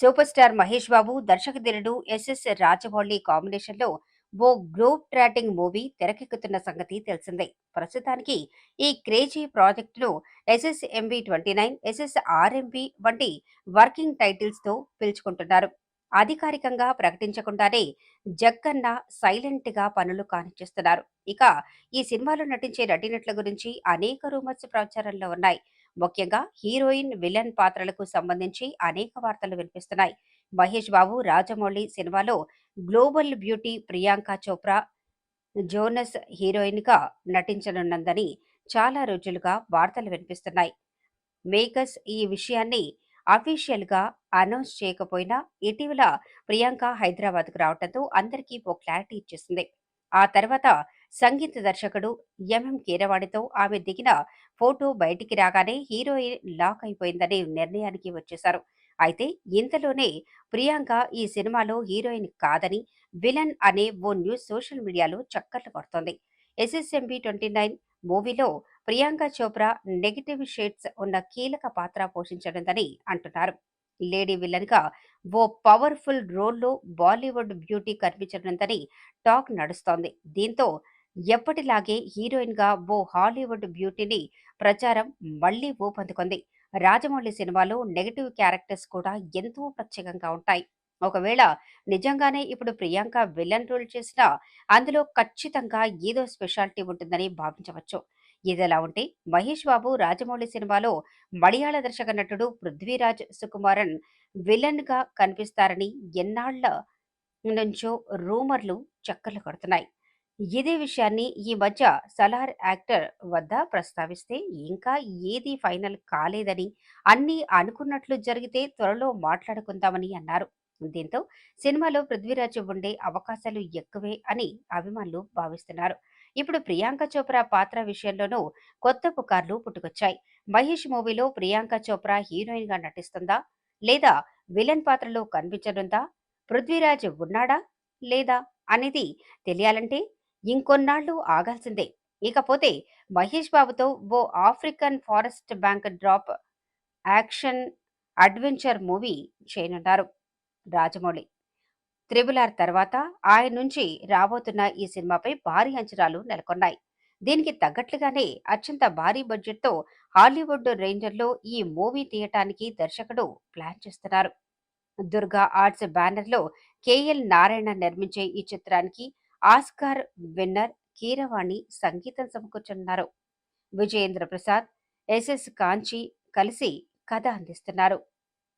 Super star Mahesh Babu, దర్శకధీరుడు SS Rajamouli కాంబినేషన్లో ఓ globe trotting movie తెరకెక్కుతున్న సంగతి తెలిసిందే. ప్రస్తుతానికి ఈ క్రేజీ ప్రాజెక్టును ఎస్ఎస్ఎంబి 29, ఎస్ఎస్ఆర్ఎంబి వంటి వర్కింగ్ టైటిల్స్ తో పిలుచుకుంటున్నారు. అధికారికంగా ప్రకటించకుండానే జక్కన్న సైలెంట్ గా పనులు కానిచ్చేస్తున్నారు. ఇక ఈ సినిమాలో నటించే నటీనటుల గురించి అనేక రూమర్స్ ప్రచారంలో ఉన్నాయి. ముఖ్యంగా హీరోయిన్, విలన్ పాత్రలకు సంబంధించి అనేక వార్తలు వినిపిస్తున్నాయి. మహేష్ బాబు, రాజమౌళి సినిమాలో global beauty Priyanka Chopra Jonas heroine గా నటించనున్నదని చాలా రోజులుగా వార్తలు వినిపిస్తున్నాయి. మేకర్స్ ఈ విషయాన్ని అఫీషియల్ గా అనౌన్స్ చేయకపోయినా ఇటీవల ప్రియాంక హైదరాబాద్ కు రావడంతో అందరికీ ఓ క్లారిటీ ఇచ్చేసింది. ఆ తర్వాత సంగీత దర్శకుడు కీరవాణితో ఆమె దిగిన ఫోటో బయటికి రాగానే హీరోయిన్ లాక్ అయిపోయిందనే నిర్ణయానికి వచ్చేశారు. అయితే ఇంతలోనే ప్రియాంక ఈ సినిమాలో హీరోయిన్ కాదని, విలన్ అనే ఓ న్యూస్ సోషల్ మీడియాలో చక్కర్లు కొడుతోంది. ఎస్ఎస్ఎంబి 29 మూవీలో ప్రియాంక చోప్రా నెగటివ్ షేడ్స్ ఉన్న కీలక పాత్ర పోషించనుందని అంటున్నారు. లేడీ విలన్ గా ఓ పవర్ఫుల్ రోల్లో బాలీవుడ్ బ్యూటీ కనిపించనుందని టాక్ నడుస్తోంది. దీంతో ఎప్పటిలాగే హీరోయిన్ గా ఓ హాలీవుడ్ బ్యూటీని ప్రచారం మళ్లీ ఊపందుకుంది. రాజమౌళి సినిమాలో నెగటివ్ క్యారెక్టర్స్ కూడా ఎంతో ప్రత్యేకంగా ఉంటాయి. ఒకవేళ నిజంగానే ఇప్పుడు ప్రియాంక విలన్ రోల్ చేసినా అందులో ఖచ్చితంగా ఏదో స్పెషాలిటీ ఉంటుందని భావించవచ్చు. ఇదిలా ఉంటే మహేష్ బాబు రాజమౌళి సినిమాలో మలయాళ దర్శక నటుడు పృథ్వీరాజ్ సుకుమారన్ విలన్ గా కనిపిస్తారని ఎన్నాళ్ల నుంచో రూమర్లు చక్కర్లు కొడుతున్నాయి. ఇదే విషయాన్ని ఈ మధ్య సలార్ యాక్టర్ వద్ద ప్రస్తావిస్తే ఇంకా ఏది ఫైనల్ కాలేదని, అన్నీ అనుకున్నట్లు జరిగితే త్వరలో మాట్లాడుకుందామని అన్నారు. దీంతో సినిమాలో పృథ్వీరాజ్ ఉండే అవకాశాలు ఎక్కువే అని అభిమానులు భావిస్తున్నారు. ఇప్పుడు ప్రియాంక చోప్రా పాత్ర విషయంలోనూ కొత్త పుకార్లు పుట్టుకొచ్చాయి. మహేష్ మూవీలో ప్రియాంక చోప్రా హీరోయిన్ గా నటిస్తుందా, లేదా విలన్ పాత్రలో కనిపించనుందా, పృథ్వీరాజ్ ఉన్నాడా లేదా అనేది తెలియాలంటే ఇంకొన్నాళ్లు ఆగాల్సిందే. ఇకపోతే మహేష్ బాబుతో ఓ African forest backdrop action adventure movie చేయనున్నారు రాజమౌళి. త్రిబుల్ ఆర్ తర్వాత ఆయన నుంచి రాబోతున్న ఈ సినిమాపై భారీ అంచనాలు నెలకొన్నాయి. దీనికి తగ్గట్లుగానే అత్యంత భారీ బడ్జెట్తో హాలీవుడ్ రేంజర్లో ఈ మూవీ తీయటానికి దర్శకుడు ప్లాన్ చేస్తున్నారు. దుర్గా ఆర్ట్స్ బ్యానర్లో కేఎల్ నారాయణ నిర్మించే ఈ చిత్రానికి ఆస్కార్ విన్నర్ కీరవాణి సంగీతం సమకూర్చనున్నారు. విజయేంద్ర ప్రసాద్, ఎస్ఎస్ కాంచి కలిసి కథ అందిస్తున్నారు.